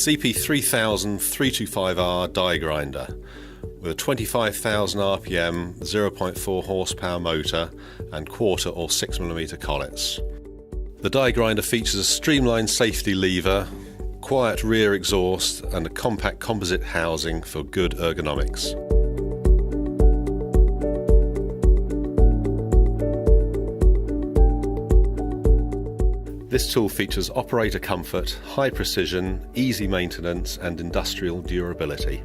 CP3000-325R die grinder with a 25,000 RPM, 0.4 horsepower motor and quarter or 6mm collets. The die grinder features a streamlined safety lever, quiet rear exhaust and a compact composite housing for good ergonomics. This tool features operator comfort, high precision, easy maintenance and industrial durability.